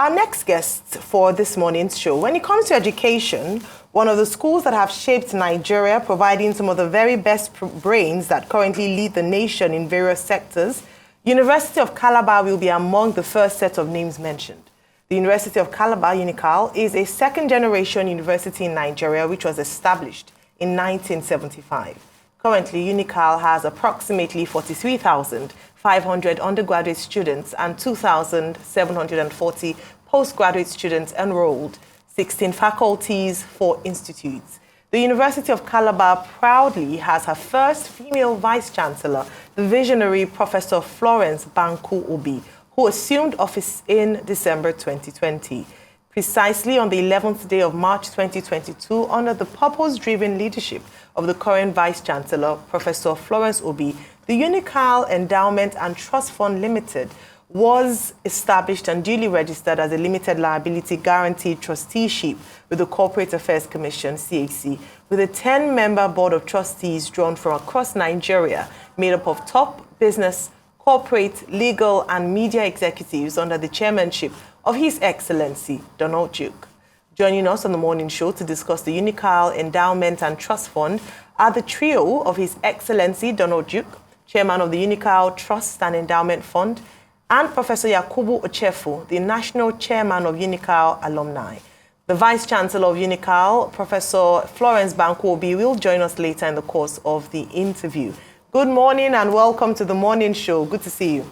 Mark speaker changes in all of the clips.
Speaker 1: our next guest for this morning's show, when it comes to education, one of the schools that have shaped Nigeria, providing some of the very best brains that currently lead the nation in various sectors, University of Calabar will be among the first set of names mentioned. The University of Calabar, UNICAL, is a second-generation university in Nigeria which was established in 1975. Currently, UNICAL has approximately 43,500 undergraduate students and 2,740 postgraduate students enrolled, 16 faculties, 4 institutes. The University of Calabar proudly has her first female vice-chancellor, the visionary Professor Florence Banku Obi, who assumed office in December 2020. Precisely on the 11th day of March 2022, under the purpose-driven leadership of the current Vice-Chancellor, Professor Florence Obi, the UNICAL Endowment and Trust Fund Limited was established and duly registered as a limited liability guaranteed trusteeship with the Corporate Affairs Commission, CAC, with a 10-member board of trustees drawn from across Nigeria, made up of top business, corporate, legal, and media executives under the chairmanship of His Excellency Donald Duke. Joining us on the morning show to discuss the UNICAL Endowment and Trust Fund are the trio of His Excellency Donald Duke, Chairman of the UNICAL Trust and Endowment Fund, and Professor Yakubu Ochefu, the National Chairman of UNICAL Alumni. The Vice-Chancellor of UNICAL, Professor Florence Banku Obi, will join us later in the course of the interview. Good morning and welcome to the morning show. Good to see you.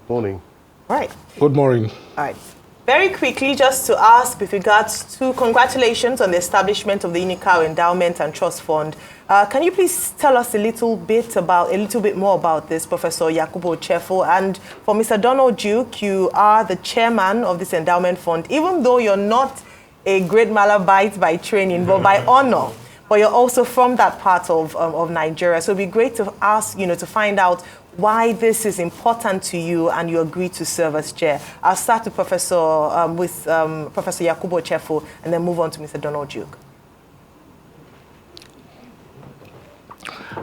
Speaker 2: Morning.
Speaker 1: All right.
Speaker 3: Good morning.
Speaker 1: All right. Very quickly, just to ask with regards to congratulations on the establishment of the UNICAL Endowment and Trust Fund. Can you please tell us a little bit more about this, Professor Yakubu Ochefu? And for Mr. Donald Duke, you are the chairman of this endowment fund, even though you're not a great Malabite by training, but by honor. But you're also from that part of Nigeria. So it'd be great to ask, to find out why this is important to you and you agree to serve as chair. I'll start with Professor Yakubu Ochefu and then move on to Mr. Donald Duke.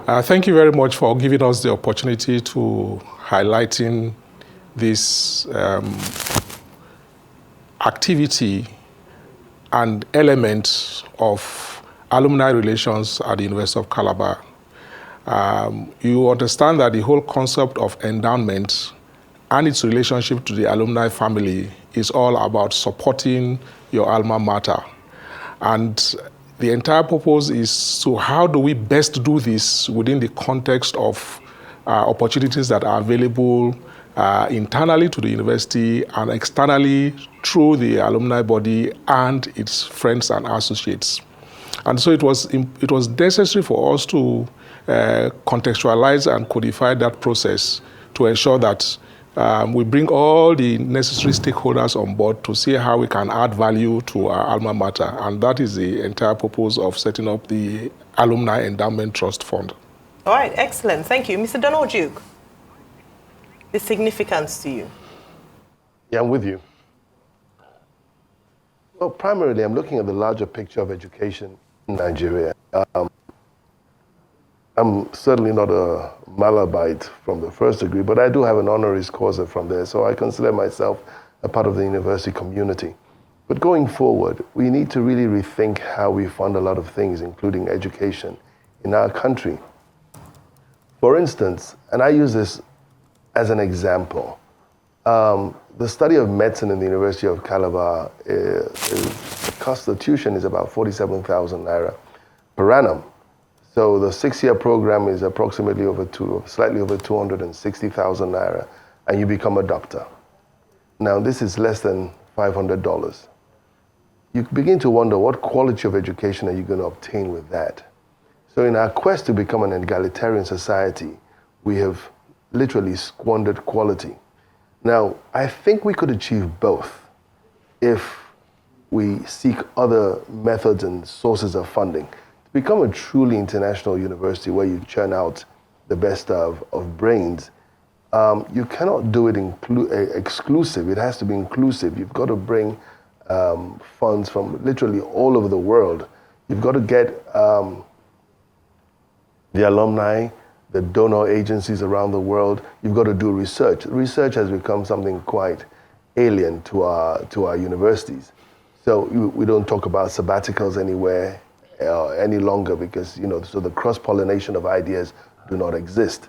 Speaker 3: Thank you very much for giving us the opportunity to highlighting this activity and elements of alumni relations at the University of Calabar. You understand that the whole concept of endowment and its relationship to the alumni family is all about supporting your alma mater. And the entire purpose is to how do we best do this within the context of opportunities that are available internally to the university and externally through the alumni body and its friends and associates. And so it was necessary for us to contextualize and codify that process to ensure that we bring all the necessary stakeholders on board to see how we can add value to our alma mater. And that is the entire purpose of setting up the Alumni Endowment Trust Fund.
Speaker 1: All right, excellent. Thank you. Mr. Donald Duke, the significance to you.
Speaker 2: Yeah, I'm with you. Well, primarily, I'm looking at the larger picture of education in Nigeria. I'm certainly not a Malabite from the first degree, but I do have an honoris causa from there, so I consider myself a part of the university community. But going forward, we need to really rethink how we fund a lot of things, including education, in our country. For instance, and I use this as an example, the study of medicine in the University of Calabar, the cost of tuition is about 47,000 naira per annum. So the 6-year program is approximately slightly over 260,000 naira, and you become a doctor. Now, this is less than $500. You begin to wonder what quality of education are you going to obtain with that? So in our quest to become an egalitarian society, we have literally squandered quality. Now, I think we could achieve both if we seek other methods and sources of funding. To become a truly international university where you churn out the best of brains, you cannot do it exclusive. It has to be inclusive. You've got to bring funds from literally all over the world. You've got to get the alumni the donor agencies around the world. You've got to do research. Research has become something quite alien to our universities. So we don't talk about sabbaticals anywhere any longer because, so the cross-pollination of ideas do not exist.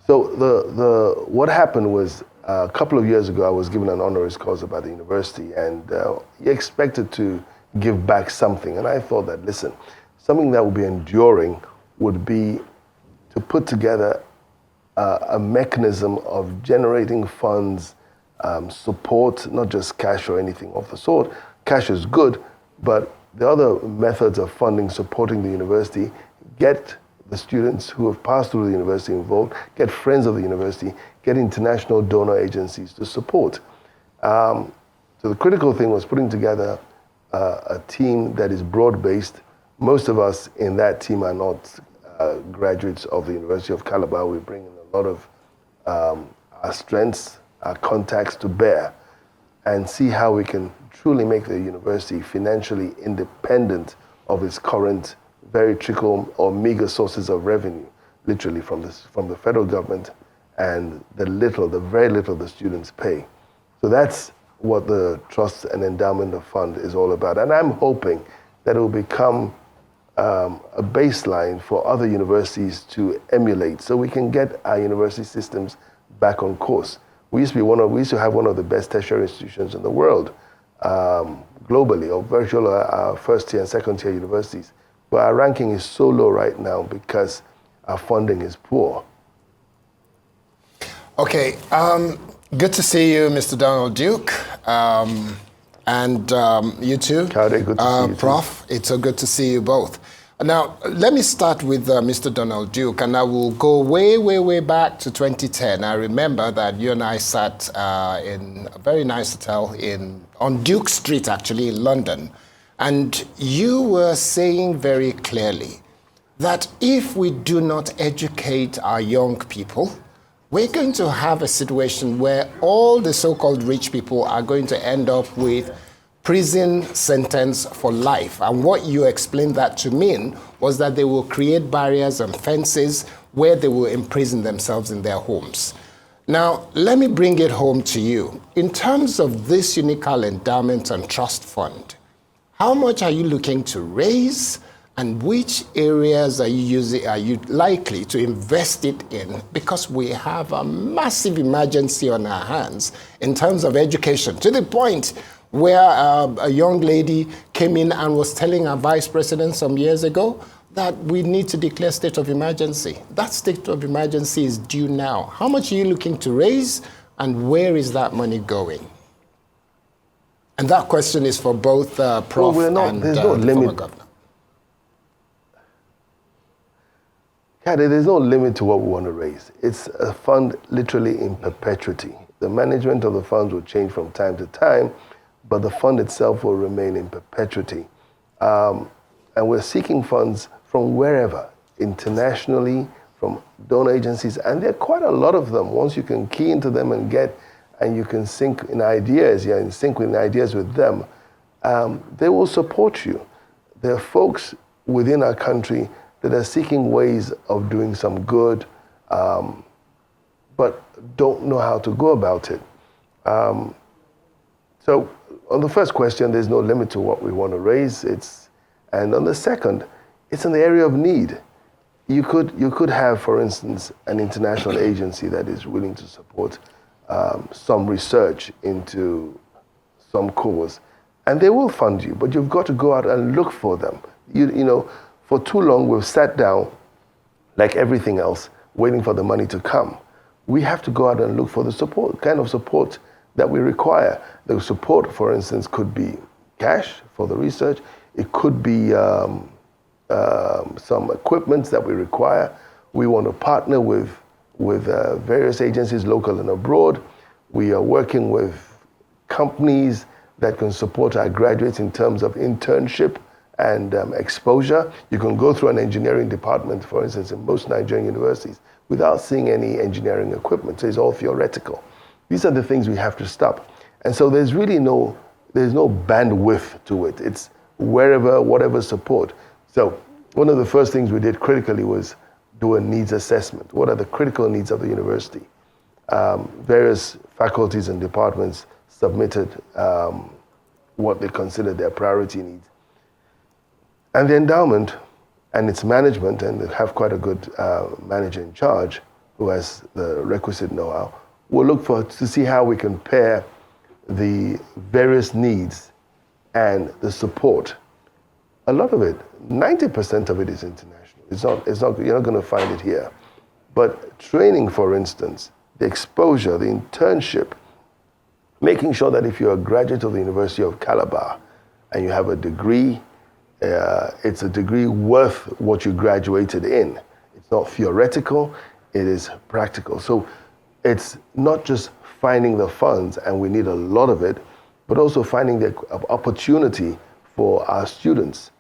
Speaker 2: So what happened was a couple of years ago, I was given an honoris causa by the university, and you expected to give back something. And I thought that, listen, something that would be enduring would be to put together a mechanism of generating funds, support, not just cash or anything of the sort. Cash is good, but the other methods of funding, supporting the university, get the students who have passed through the university involved, get friends of the university, get international donor agencies to support. So the critical thing was putting together a team that is broad-based. Most of us in that team are not graduates of the University of Calabar. We bring in a lot of our strengths, our contacts to bear, and see how we can truly make the university financially independent of its current very trickle or meager sources of revenue, literally from the federal government, and the very little the students pay. So that's what the Trust and Endowment of Fund is all about. And I'm hoping that it will become a baseline for other universities to emulate, so we can get our university systems back on course. We used to have one of the best tertiary institutions in the world, globally, or virtual our first tier and second tier universities. But our ranking is so low right now because our funding is poor.
Speaker 4: Okay, good to see you, Mr. Donald Duke, and you too,
Speaker 2: Kade, good to see you
Speaker 4: Prof.
Speaker 2: too.
Speaker 4: It's so good to see you both. Now, let me start with Mr. Donald Duke, and I will go way, way, way back to 2010. I remember that you and I sat in a very nice hotel on Duke Street, actually, in London. And you were saying very clearly that if we do not educate our young people, we're going to have a situation where all the so-called rich people are going to end up with prison sentence for life. And what you explained that to mean was that they will create barriers and fences where they will imprison themselves in their homes. Now, let me bring it home to you. In terms of this UNICAL Endowment and Trust Fund, how much are you looking to raise, and which areas are you likely to invest it in? Because we have a massive emergency on our hands in terms of education, to the point where a young lady came in and was telling our vice president some years ago that we need to declare state of emergency. That state of emergency is due now. How much are you looking to raise, and where is that money going? And that question is for both Prof and
Speaker 2: there's no
Speaker 4: the
Speaker 2: limit.
Speaker 4: former governor.
Speaker 2: There's no limit to what we want to raise. It's a fund literally in perpetuity. The management of the funds will change from time to time, but the fund itself will remain in perpetuity. And we're seeking funds from wherever, internationally, from donor agencies, and there are quite a lot of them. Once you can key into them and you can sync in ideas, in sync with ideas with them, they will support you. There are folks within our country that are seeking ways of doing some good, but don't know how to go about it. So on the first question, there's no limit to what we want to raise. And on the second, it's in the area of need. You could have, for instance, an international agency that is willing to support some research into some cause, and they will fund you, but you've got to go out and look for them. You know, for too long, we've sat down, like everything else, waiting for the money to come. We have to go out and look for the kind of support that we require. The support, for instance, could be cash for the research. It could be some equipment that we require. We want to partner with various agencies, local and abroad. We are working with companies that can support our graduates in terms of internship and exposure. You can go through an engineering department, for instance, in most Nigerian universities, without seeing any engineering equipment. So it's all theoretical. These are the things we have to stop. And so there's really no bandwidth to it. It's wherever, whatever support. So one of the first things we did critically was do a needs assessment. What are the critical needs of the university? Various faculties and departments submitted what they consider their priority needs. And the endowment and its management, and they have quite a good manager in charge who has the requisite know-how, will look to see how we can pair the various needs and the support. A lot of it, 90% of it is international. You're not going to find it here. But training, for instance, the exposure, the internship, making sure that if you're a graduate of the University of Calabar and you have a degree, it's a degree worth what you graduated in. It's not theoretical, it is practical. So it's not just finding the funds, and we need a lot of it, but also finding the opportunity for our students.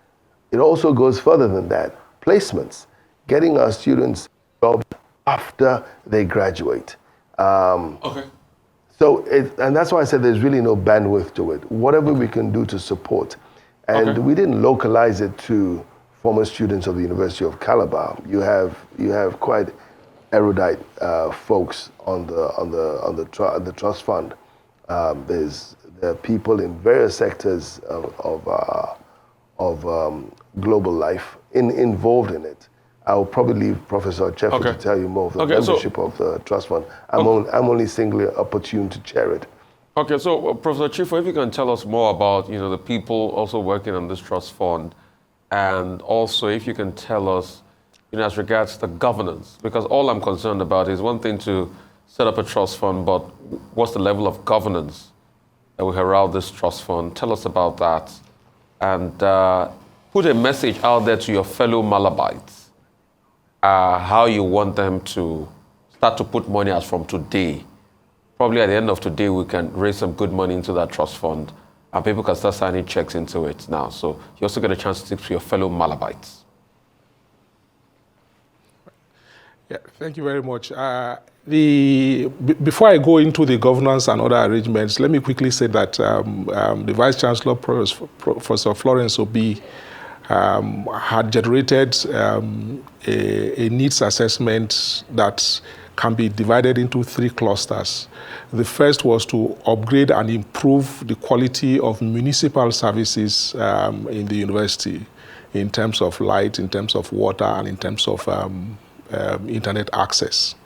Speaker 2: It also goes further than that. Placements, getting our students jobs after they graduate.
Speaker 5: Okay.
Speaker 2: So, and that's why I said there's really no bandwidth to it. Whatever we can do to support. And we didn't localize it to former students of the University of Calabar. You have quite erudite folks on the trust fund. There are people in various sectors of global life involved in it. I'll probably leave Professor Ochefu to tell you more of the membership of the trust fund. I'm only singly opportune to chair it.
Speaker 5: Okay, so Professor Ochefu, if you can tell us more about the people also working on this trust fund, and also if you can tell us as regards the governance, because all I'm concerned about is one thing to set up a trust fund, but what's the level of governance that will herald this trust fund? Tell us about that, and put a message out there to your fellow Malabites, how you want them to start to put money as from today. Probably at the end of today, we can raise some good money into that trust fund, and people can start signing checks into it now. So you also get a chance to speak to your fellow Malabites.
Speaker 3: Yeah, thank you very much. Before I go into the governance and other arrangements, let me quickly say that the Vice Chancellor, Professor Florence Obi, had generated a needs assessment that can be divided into 3 clusters. The first was to upgrade and improve the quality of municipal services in the university, in terms of light, in terms of water, and in terms of internet access.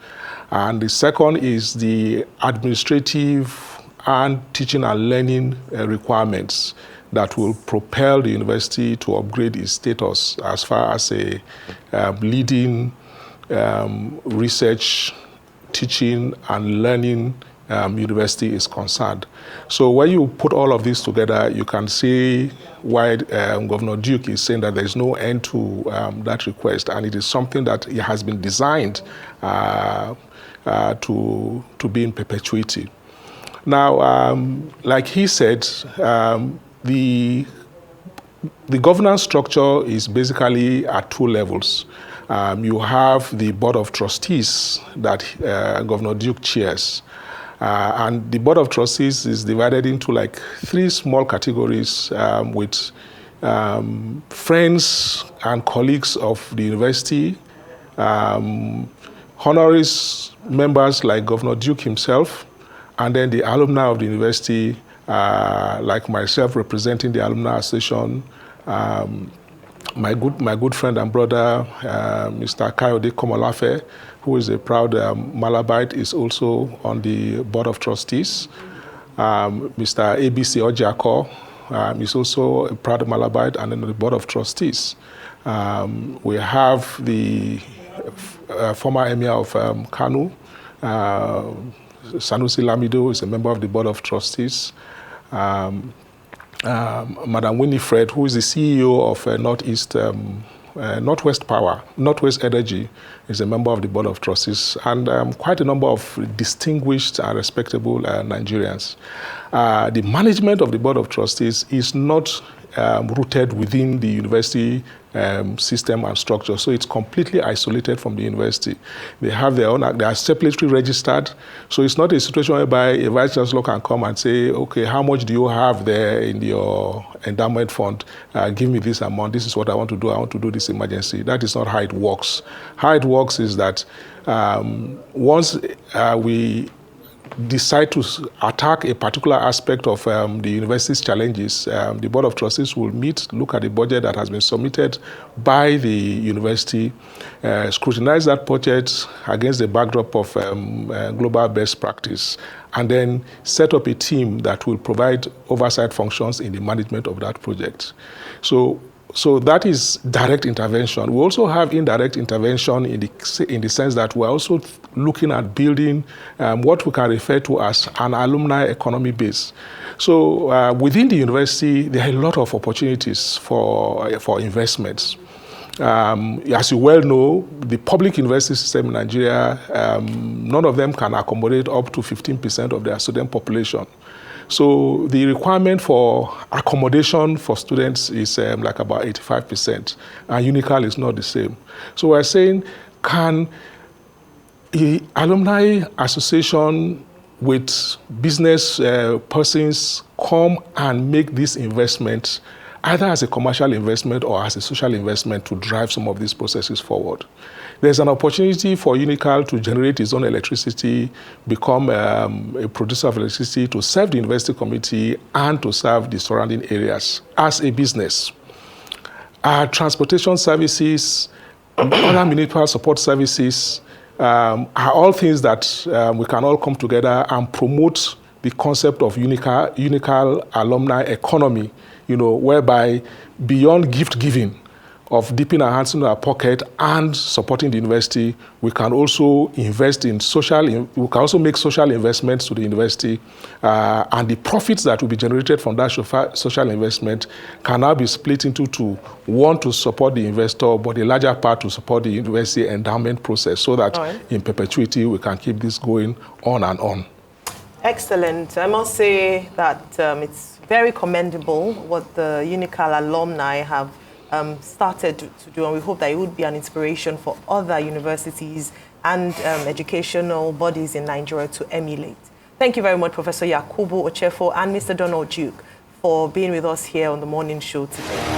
Speaker 3: And the second is the administrative and teaching and learning requirements that will propel the university to upgrade its status as far as a leading research, teaching, and learning university is concerned. So when you put all of this together, you can see why Governor Duke is saying that there is no end to that request, and it is something that it has been designed to be in perpetuity. Now, like he said, the governance structure is basically at 2 levels. You have the Board of Trustees that Governor Duke chairs. And the Board of Trustees is divided into like 3 small categories with friends and colleagues of the university, honoraries members like Governor Duke himself, and then the alumni of the university, like myself representing the Alumni Association, my good friend and brother, Mr. Kayode Komolafe, who is a proud Malabite, is also on the Board of Trustees. Mr. ABC Ojiako is also a proud Malabite and on the Board of Trustees. We have the former Emir of Kanu, Sanusi Lamido, is a member of the Board of Trustees. Madam Winifred, who is the CEO of Northwest Energy, is a member of the Board of Trustees, and quite a number of distinguished and respectable Nigerians. The management of the Board of Trustees is not rooted within the university system and structure. So it's completely isolated from the university. They have their own, they are separately registered. So it's not a situation whereby a vice chancellor can come and say, okay, how much do you have there in your endowment fund? Give me this amount. This is what I want to do. I want to do this emergency. That is not how it works. How it works is that once we decide to attack a particular aspect of the university's challenges, the Board of Trustees will meet, look at the budget that has been submitted by the university, scrutinize that budget against the backdrop of global best practice, and then set up a team that will provide oversight functions in the management of that project. So that is direct intervention. We also have indirect intervention in the sense that we're also looking at building what we can refer to as an alumni economy base. So within the university, there are a lot of opportunities for investments. As you well know, the public university system in Nigeria, none of them can accommodate up to 15% of their student population. So the requirement for accommodation for students is like about 85%, and UNICAL is not the same. So we're saying, can the alumni association with business persons come and make this investment, either as a commercial investment or as a social investment, to drive some of these processes forward? There's an opportunity for UNICAL to generate its own electricity, become a producer of electricity, to serve the university committee and to serve the surrounding areas as a business. Our transportation services, other municipal support services are all things that we can all come together and promote the concept of UNICAL alumni economy, whereby beyond gift giving, of dipping our hands into our pocket and supporting the university, we can also invest in we can also make social investments to the university, and the profits that will be generated from that social investment can now be split into two. One, to support the investor, but the larger part to support the university endowment process, so that in perpetuity we can keep this going on and on.
Speaker 1: Excellent. I must say that it's very commendable what the UNICAL alumni have started to do, and we hope that it would be an inspiration for other universities and educational bodies in Nigeria to emulate. Thank you very much, Professor Yakubu Ochefu and Mr. Donald Duke, for being with us here on the morning show today.